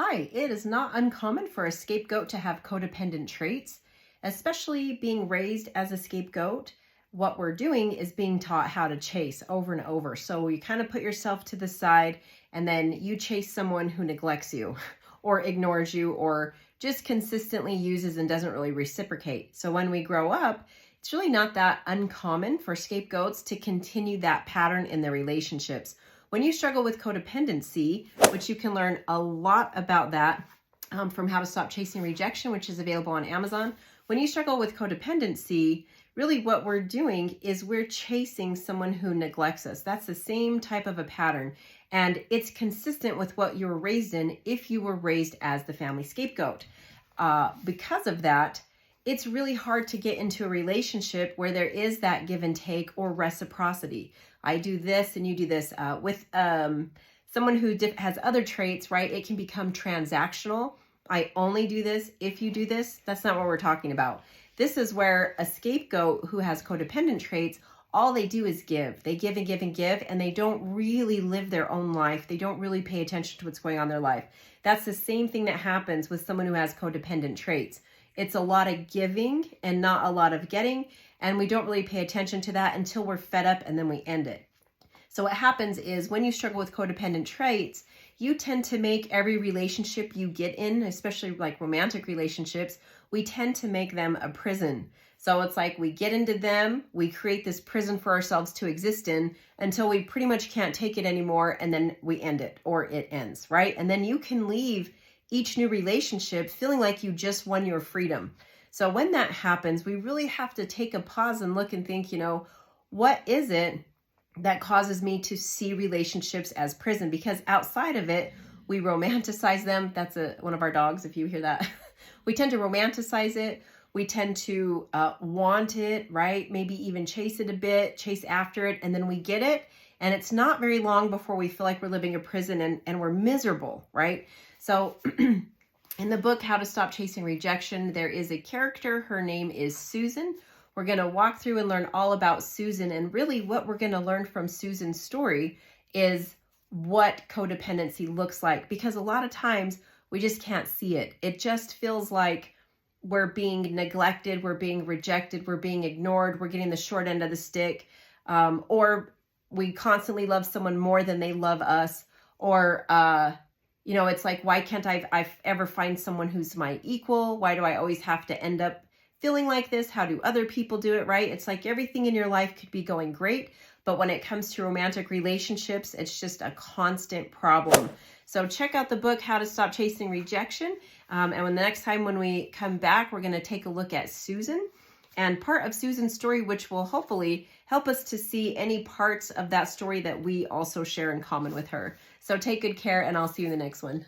Hi, it is not uncommon for a scapegoat to have codependent traits, especially being raised as a scapegoat. What we're doing is being taught how to chase over and over. So you kind of put yourself to the side and then you chase someone who neglects you or ignores you or just consistently uses and doesn't really reciprocate. So when we grow up, it's really not that uncommon for scapegoats to continue that pattern in their relationships. When you struggle with codependency, which you can learn a lot about that from How to Stop Chasing Rejection, which is available on Amazon. When you struggle with codependency, really what we're doing is we're chasing someone who neglects us. That's the same type of a pattern. And it's consistent with what you were raised in if you were raised as the family scapegoat. Because of that, it's really hard to get into a relationship where there is that give and take or reciprocity. I do this and you do this. With someone who has other traits, right? It can become transactional. I only do this if you do this. That's not what we're talking about. This is where a scapegoat who has codependent traits, all they do is give. They give and give and give, and they don't really live their own life. They don't really pay attention to what's going on in their life. That's the same thing that happens with someone who has codependent traits. It's a lot of giving and not a lot of getting, and we don't really pay attention to that until we're fed up and then we end it. So what happens is when you struggle with codependent traits, you tend to make every relationship you get in, especially like romantic relationships, we tend to make them a prison. So it's like we get into them, we create this prison for ourselves to exist in until we pretty much can't take it anymore, and then we end it or it ends, right? And then you can leave each new relationship feeling like you just won your freedom. So when that happens, we really have to take a pause and look and think, what is it that causes me to see relationships as prison? Because outside of it, we romanticize them. That's one of our dogs, if you hear that. We tend to romanticize it. We tend to want it, right? Maybe even chase it a bit, chase after it, and then we get it. And it's not very long before we feel like we're living a prison and we're miserable, right? So in the book, How to Stop Chasing Rejection, there is a character. Her name is Susan. We're going to walk through and learn all about Susan. And really what we're going to learn from Susan's story is what codependency looks like. Because a lot of times we just can't see it. It just feels like we're being neglected, we're being rejected, we're being ignored, we're getting the short end of the stick, or we constantly love someone more than they love us, or it's like, why can't I ever find someone who's my equal? Why do I always have to end up feeling like this? How do other people do it, right? It's like everything in your life could be going great, but when it comes to romantic relationships, it's just a constant problem. So check out the book, How to Stop Chasing Rejection. And when the next time when we come back, we're going to take a look at Susan and part of Susan's story, which will hopefully help us to see any parts of that story that we also share in common with her. So take good care, and I'll see you in the next one.